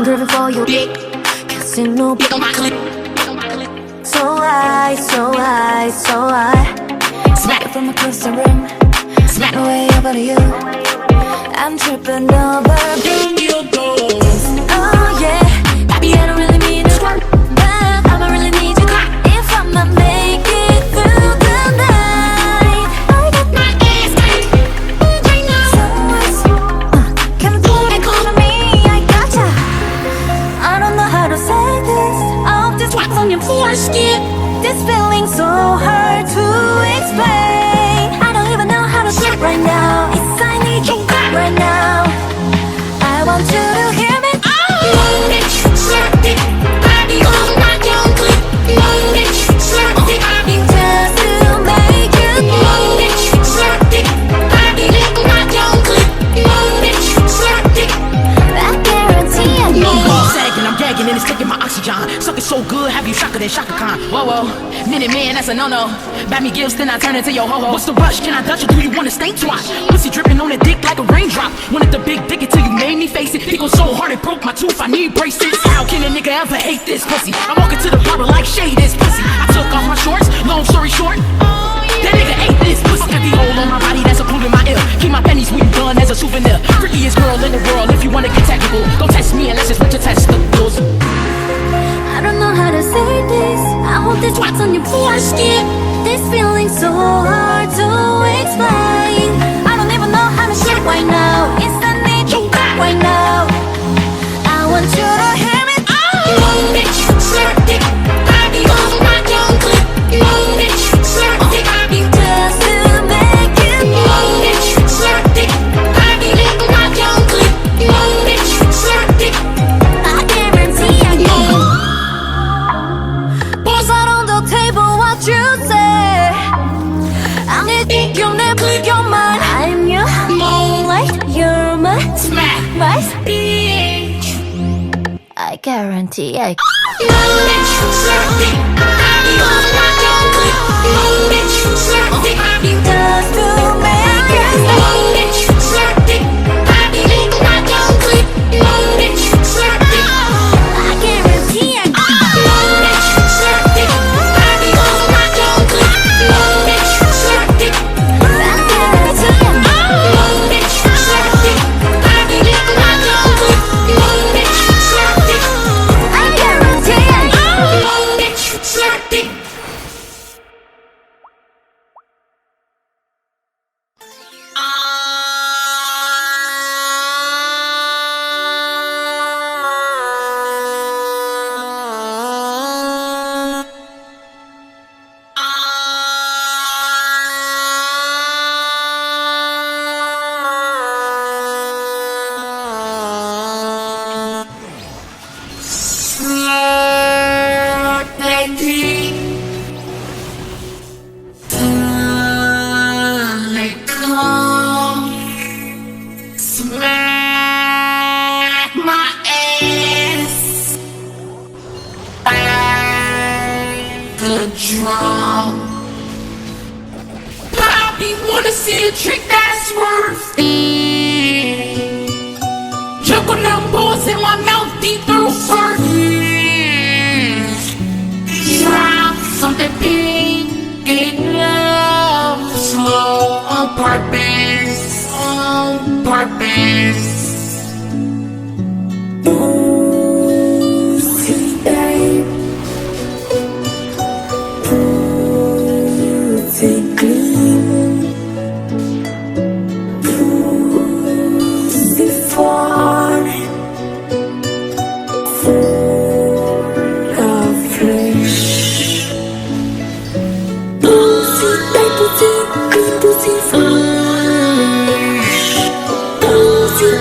I'm driven for your dick. Casino bitch on my clip. So I smack it from across the room. Smack my way over to you. I'm tripping over your goals. Oh yeah, baby, I don't really mean to squirt, but I'ma really need you if I'ma make it through the night. I got my ass tight right now. So come through and call me, I gotcha. I don't know how to say this. All this wax on your skin. This feeling so hard to explain. I don't even know how to shit right now. It's I need you right now. I want you to hear me. Move it, slap it, body on my young clip. Move it, slap it, body just to make you move it, slap it, body on my young clip. Move it, slap it, I guarantee I know. I'm all sagging, I'm gagging, and it's taking my oxygen. Sucking so good, have you shocker than Shaka Khan. Whoa, minute man, that's a no-no. Bad me gifts, then I turn into your ho-ho. What's the rush? Can I touch it? Do you wanna stay twat? Pussy dripping on the dick like a raindrop. Wanted the big dick until you made me face it. Dick was so hard it broke my tooth, I need braces. How can a nigga ever hate this pussy? I walk into the barber like shade this pussy. I took off my shorts, long story short, that nigga ate this pussy. Got the hole on my body that's approving my ill. Keep my pennies sweet done as a souvenir. Freakiest girl in the world, if you wanna get technical. Don't test me unless it's with your testicles. I don't know how to say this. I want this wax on your poor skin. This feeling so hard to explain. I don't even know how to shit right now. It's the need you right now. I want you to hear me. Move it, slap it, body on my young clip. Move it, slap it, body just to make you move it, slap it, body on my young clip. Move it, slap it, I guarantee I know. Boys out on the table, what you say? I'm the you'll never leave your mind. I'm your moonlight, you're my smack, my bitch. I guarantee I move it, slap it, body on my young clip. Move it, slap it, body just to make it. Move it, slap it, body on my young clip. Move it, slap it, I guarantee I move it, slap it, body on my young clip. Move it, slap it, I guarantee I move it, slap it, body on my young clip. Move it, slap it, I guarantee I move it, slap it. Smack my ass. The drum. Poppy wanna see a trick that's worth it. Juggle them balls in my mouth deep through surface. Drop something big, get love slow on purpose, on purpose. Pussy,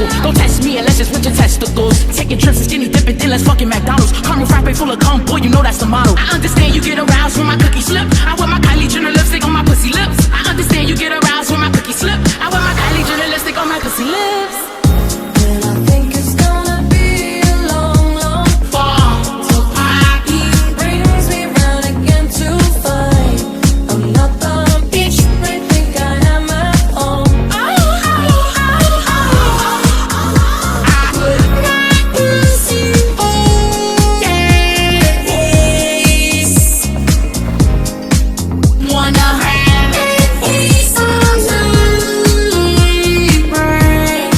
cool. Don't test me unless it's with your testicles. Taking trips and skinny dipping, then let's fucking McDonald's. Caramel frappe full of cum, boy, you know that's the model. I understand you get aroused when my cookie slip. I wear my Kylie Jenner lipstick on my pussy lips. I understand you get aroused when my cookie slip. I wear my Kylie Jenner lipstick on my pussy lips. And I think it's gonna be a long, long fall till Poppy brings me round again to find I'm not the bitch they think I am at home. I put my pussy on yes. Wanna have a piece of me, brain.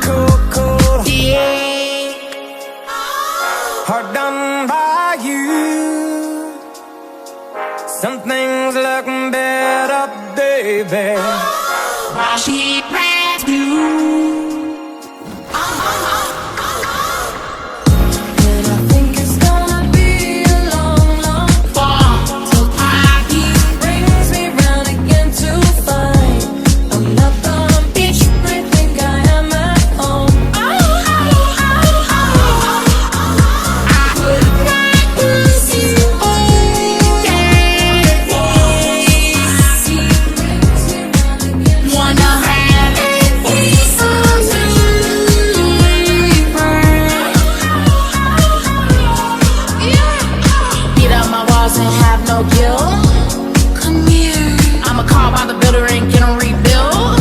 Coco, Yeah. hard done by you. Some things look better, baby. She brings you. And I think it's gonna be a long, long fall till Poppy brings me round again to find I'm not the bitch they think I am at home. I put my pussy on yes. Wanna have a piece of me, brain. Beat up my walls and have no guilt. Come here. I'ma call by the builder and get 'em rebuilt.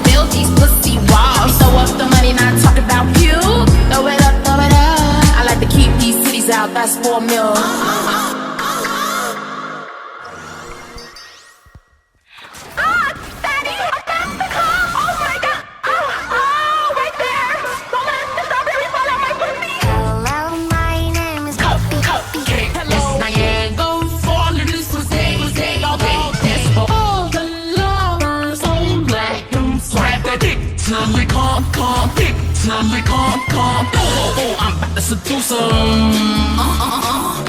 Build these pussy walls. Throw up the money, not talk about you. Throw it up, throw it up. I like to keep these cities out, that's 4 mil. Hello, my name is Cupcake. Hello, Diego. Falling, this was day all day. That's for all the lovers on black. Grab that dick till it calm, dick till it calm. Oh, I'm about to seduce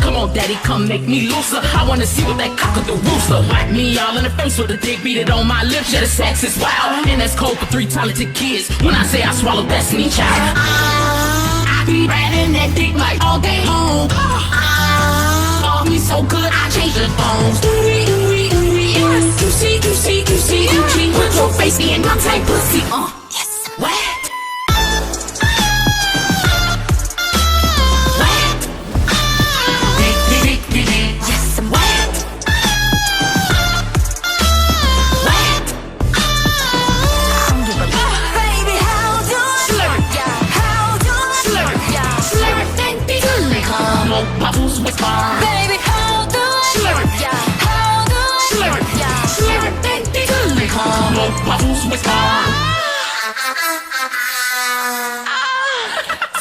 Come on, daddy, come make me looser. I wanna see what that cock-a-the-rooster. Whack me all in the face with a dick, beat it on my lips. Yeah, the sex is wild, and that's code for 3 talented kids. When I say I swallow Destiny Child, I be riding that dick like all day long. Oh, me so good, I change the phones. You see, put your face in my tight pussy. Yes, wet. Yes, I'm wet. Baby, how do I? How do I? Slur it, then be good. Come on, bubbles with bar. Baby, how do I? How do I? Slur it, then be good. Come on, bubbles with bar.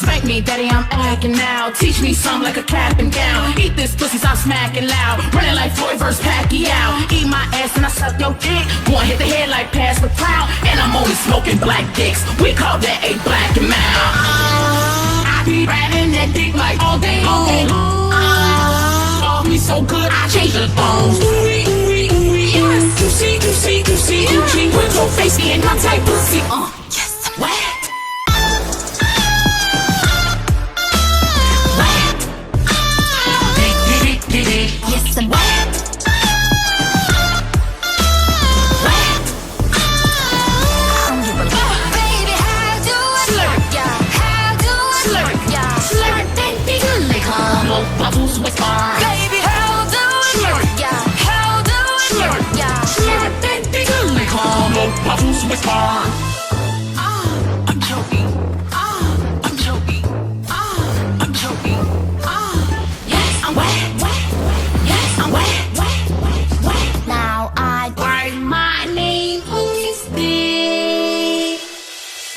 Spank me, daddy, I'm acting now. Teach me something like a cap and gown. Eat this pussy, stop smacking loud. Running like Floyd vs. Pacquiao. Eat my ass and I suck your dick. One hit the head like pass the crown. And I'm only smoking black dicks. We call that a black and mild. I be riding that dick like all day long. Oh, me so good, I change the phones. You see, put your face in my tight pussy. Yes, I'm wet. Yes, I'm wet. Baby, how do I? How do I? Slur it, then be good. Come on, bubbles with bar. Baby, how do I? How do I? Slur it, then be good. Come on, bubbles with bar. I'm choking. I'm choking. I'm choking. Yes, I'm wet. Yes, I'm wet. now. I Write my name on this dick.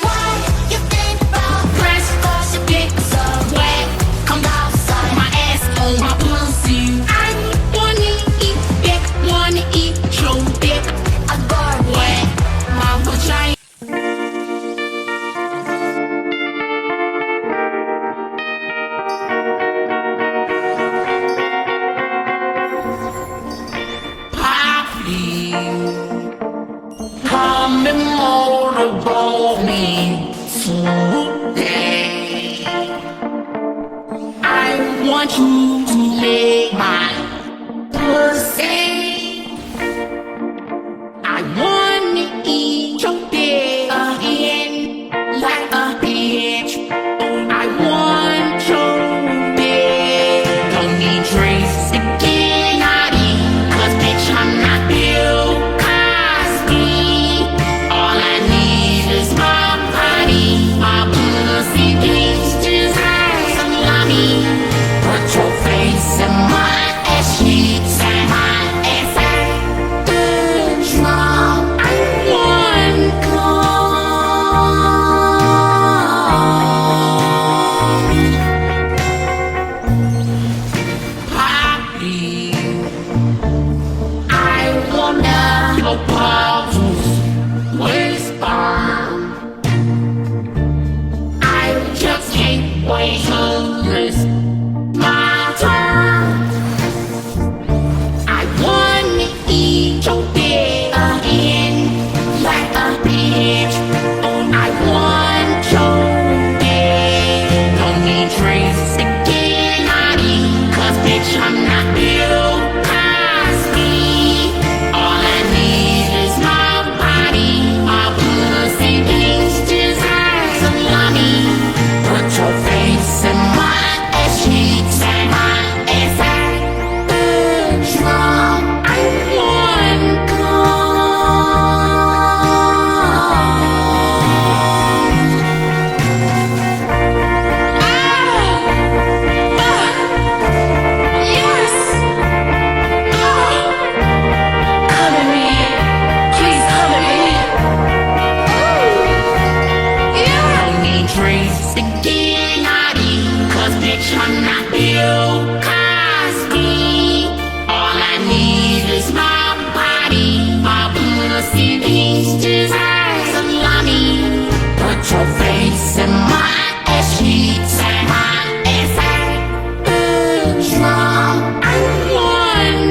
What you think about Press cause your dick so wet. Come outside my ass on my pussy. I wanna eat dick, wanna eat your dick. a garden? Wet my vagina. hold me today. I want you to lick my pussy. I wanna eat your dick again like a bitch. I want your dick. Don't need drinks to get naughty, 'cause bitch I'm not Bill Cosby. All I need is my body, my pussy thinks deserves some lummy. Put your face in my ass cheeks and my ass bitch now. I want Poppy. I wanna go bottles whisper. I just can't wait to listen my turn. I wanna eat your dick again like a bitch. I want your dick. Don't need drinks to get naughty, 'cause bitch I'm not Bill Cosby. All I need is my body, my pussy thinks deserves some lummy. Put your face in my ass cheeks and my ass bitch now. I want yes. Come at me, please come at me. Don't need drinks to get naughty, 'cause bitch I'm not Bill Cosby. All I need is my body, my pussy thinks deserves some lummy. Put your face in my ass cheeks and my ass bitch now. I want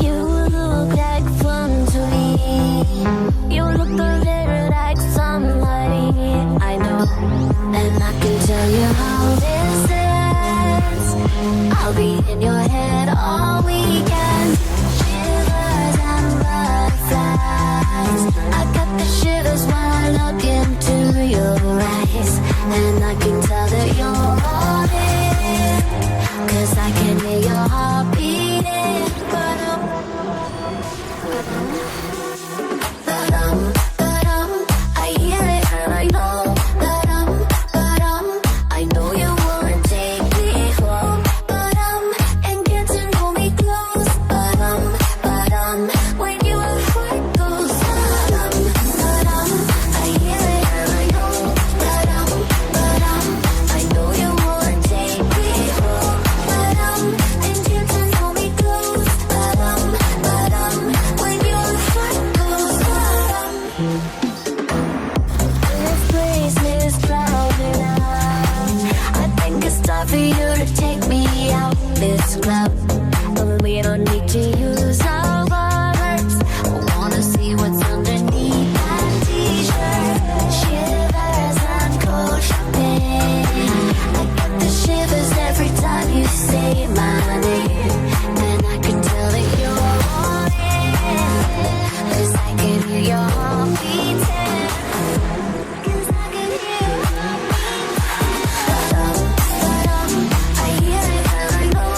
You look like fun to me. You look a little like somebody I know, and I can tell you how this ends. I'll be in your head all weekend. Shivers and butterflies. I got the shivers when I look into your eyes, and I can tell that you're on it, 'cause I can hear your heart beating. I hear it and I know. I know you wanna take me home. And get to know me close. When your heart goes. I hear it and I know. I know you wanna take me home. And get to know me close. When your heart goes. This place is crowded out. I think it's time for you to take me out this club. But we don't need to use our words. I wanna see what's underneath that t-shirt. Shivers and cold shopping. I get the shivers every time you say my name, and I can tell that you're on it, 'cause I can hear your heart beating. 'Cause I can hear your heart beating. I hear it and I know.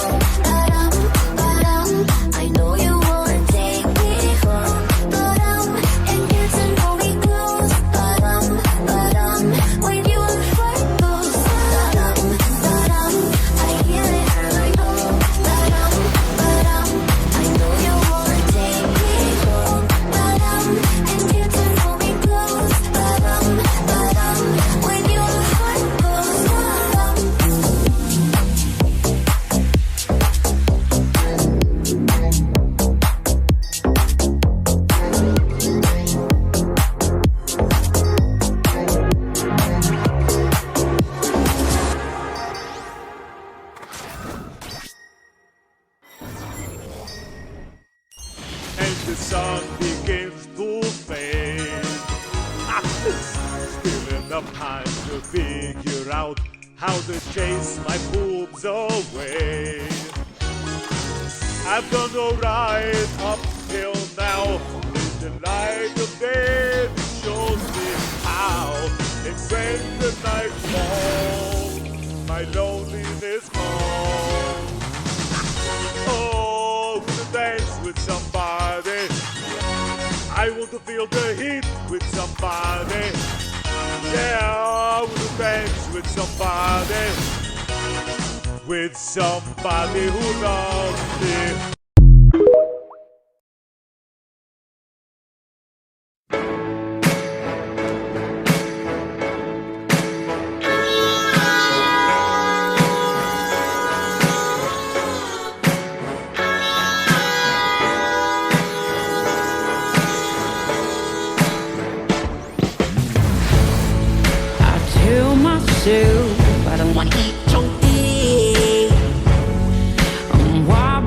figure out how to chase my boobs away. I've done alright up till now. In the light of day that shows me how. And when the night falls, my loneliness calls. Oh, to dance with somebody. I want to feel the heat with somebody. Yeah, I want to dance with somebody. With somebody who loves me. Tell myself I don't want to eat your dick. Why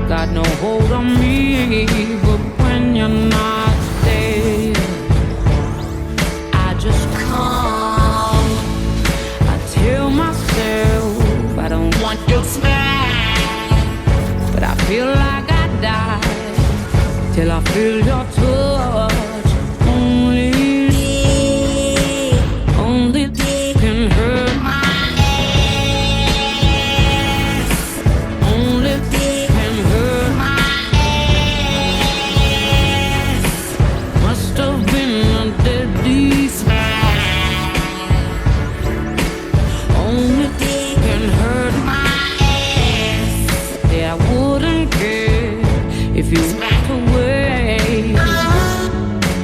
got no hold on me, but when you're not there, I just come. I tell myself I don't want your smile, but I feel like I die till I feel your touch. Only can hurt my ass. Only can hurt my ass. Must have been a deadly smash. Only can hurt my ass. Yeah, I wouldn't care if you walked away,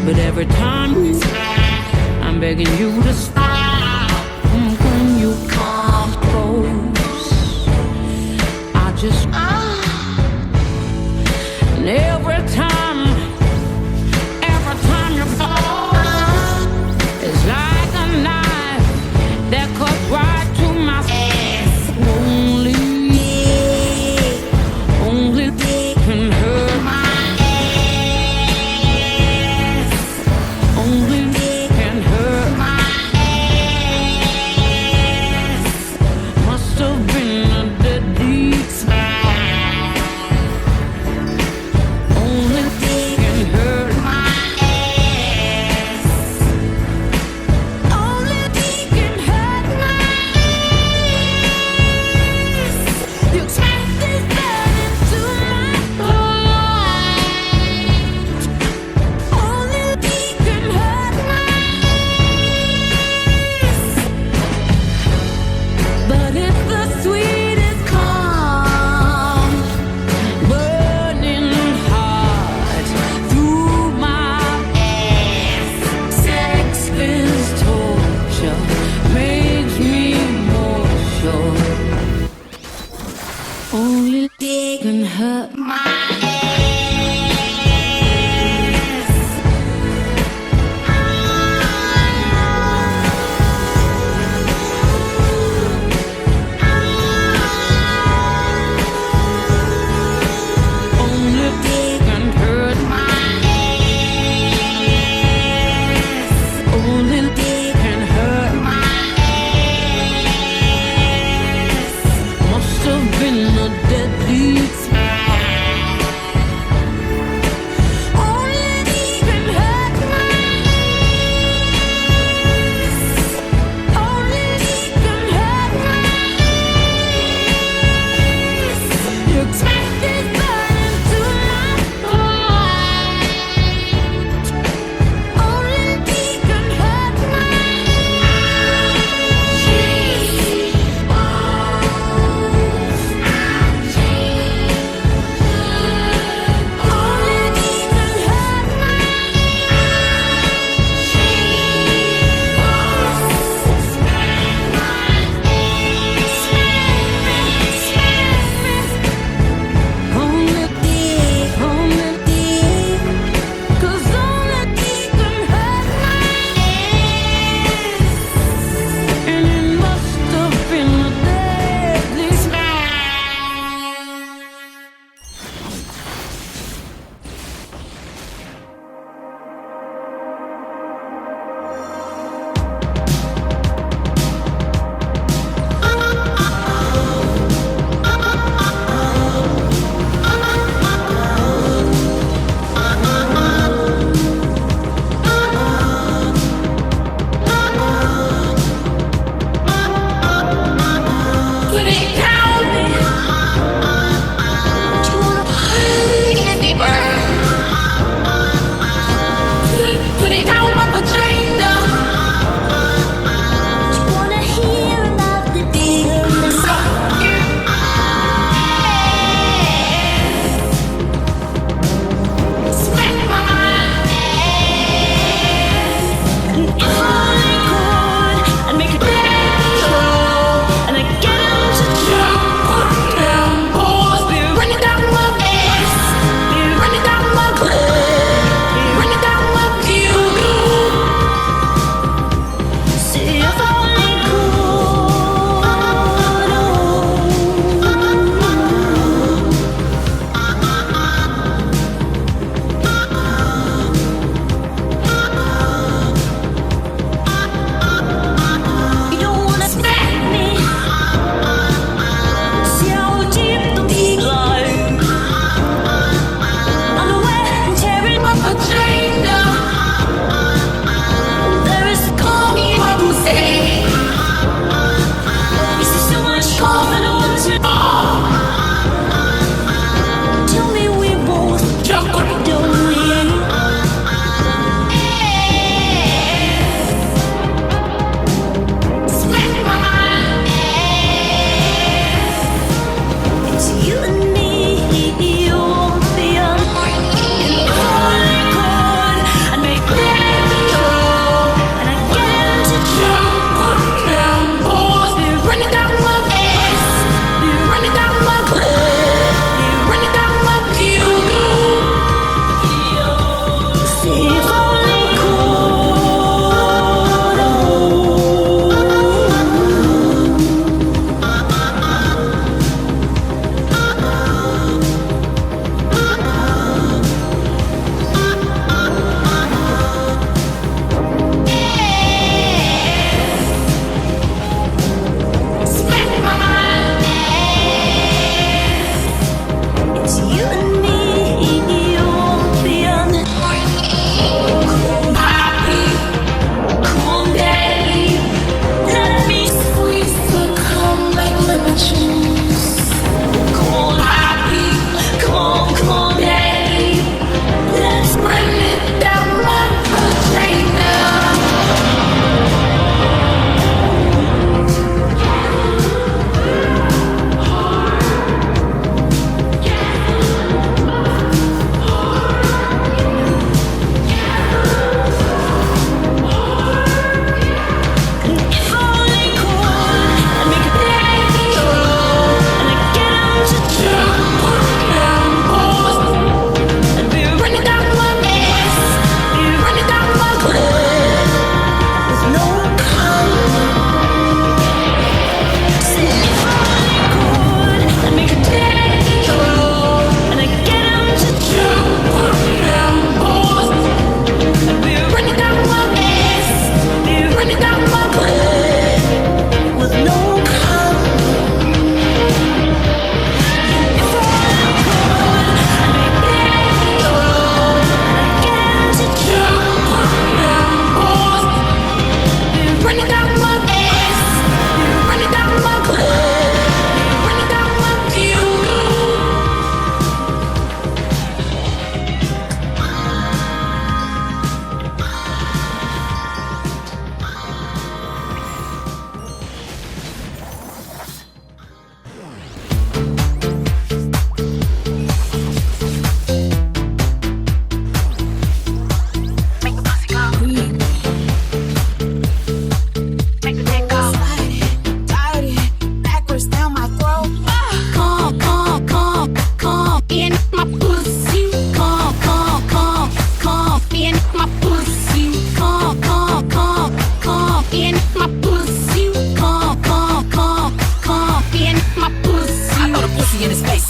but every time you I'm begging you to stop. When you come close, I just and every time you fall, it's like a knife that cuts right to my ass. Only can hurt my ass. Only can hurt my ass. Must have been a deadly smash. Only can hurt my ass. Only can hurt my ass. You take this blood into my heart. Only can hurt my but it's the sweetest calm, burning hot through my ass. Sex is torture, makes me more sure. Only can hurt my ass. Only can hurt my ass. Only can hurt my ass. Must have been a deadly smash.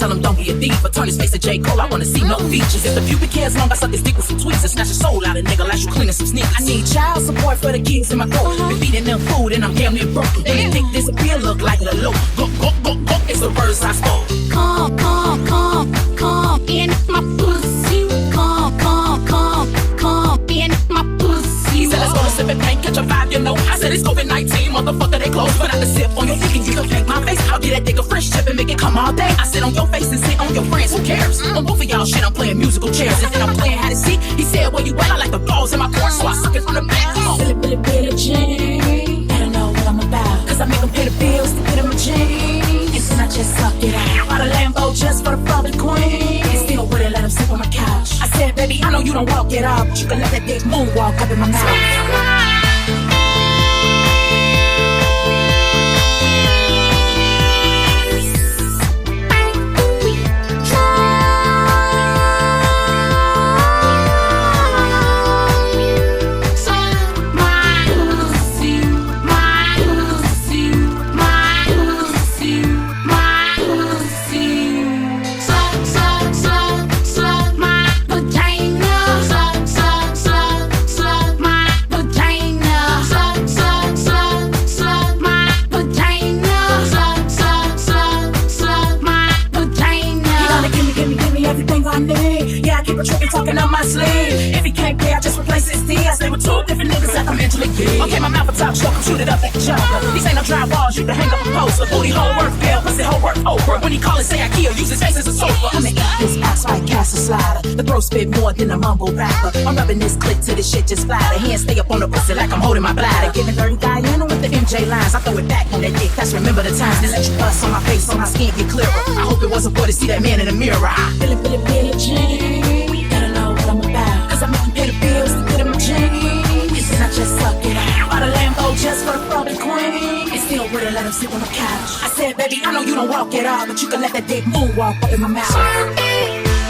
tell him don't be a thief. But turn his face to J. Cole, I wanna see no features. If the pubic hair's long, I suck his dick with some tweezers. Snatch your soul out of nigga like you cleaning some sneakers. I need child support for the kids in my throat. Been feeding them food and I'm damn near broke. When they think disappear, look like a low. Go, go, go, go, it's the words I spoke. Come in my pussy. Come in my pussy. He said let's go to sip and paint, catch a vibe, you know. I said it's COVID-19, motherfucker, they close. Put out the sip on your dick and you can paint my face. I'll get that dick a fresh chip and make it come all day. I sit on your face and sit on your friends, who cares? On both of y'all shit, I'm playing musical chairs. And then I'm playing hide and seek. He said, where you at? I like the balls in my court, so I suck it from the back. Come on. Billy Jean. I don't know what I'm about. Cause I make them pay the bills to get in my jeans. And then I just suck it out. Bought a Lambo just for the fucking queen. And still wouldn't let him sit on my couch. I said, baby, I know you don't walk it out, but you can let that dick moonwalk up in my mouth. Talking up my sleeve. If he can't pay, I just replace his D. I stay with two different niggas that I'm mentally gay. Okay, my mouth a top stroke, shoot it up like a chopper. These ain't no drywalls, you can hang up a poster. Booty hole work, bill, pussy hole work, Oprah. When he call and say IKEA, use his face as a sofa. I'ma eat this ass like Castle Slider. The throat spit more than a mumble rapper. I'm rubbing this click till the shit just flatter. Hands stay up on the pussy like I'm holding my bladder. Giving dirty Diana with the MJ lines. I throw it back on that dick, that's remember the times. Then let you bust on my face, so my skin get clearer. I hope it wasn't for to see that man in the mirror. Billy Jean. Cause I make him pay the bills to get in my jeans. And I just suck it out. Bought a Lambo just for the fucking queen. And still wouldn't let him sit on the couch. I said, baby, I know you don't walk it out, but you can let that dick moonwalk up in my mouth.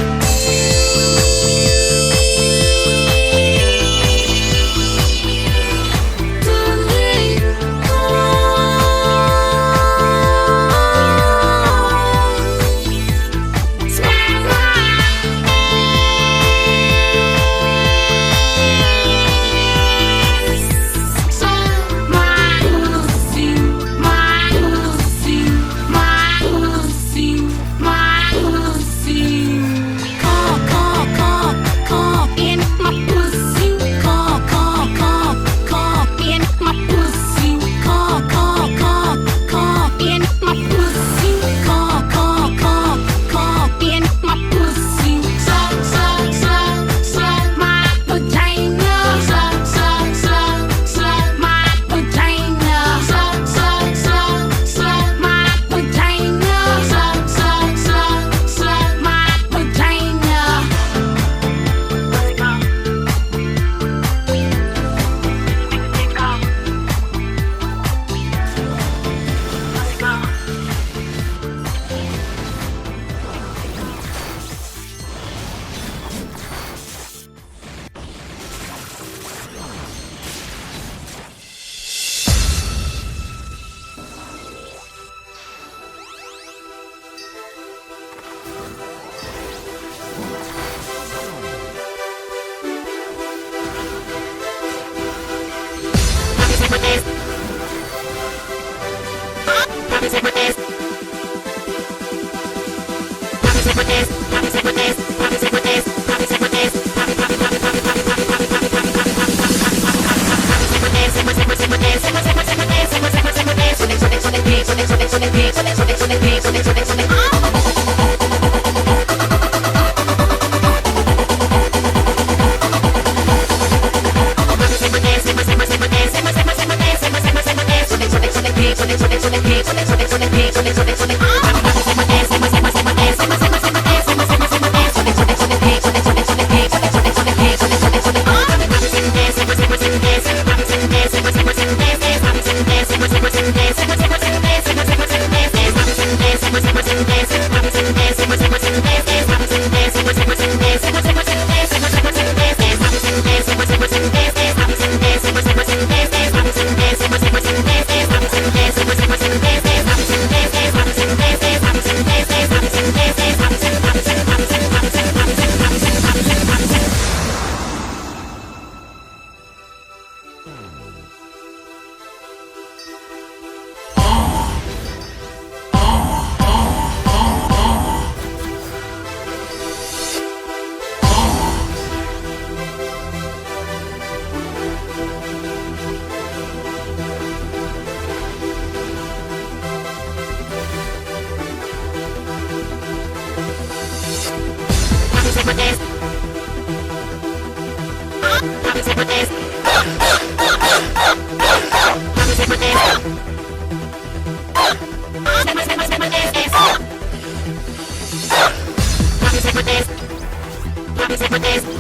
Dance,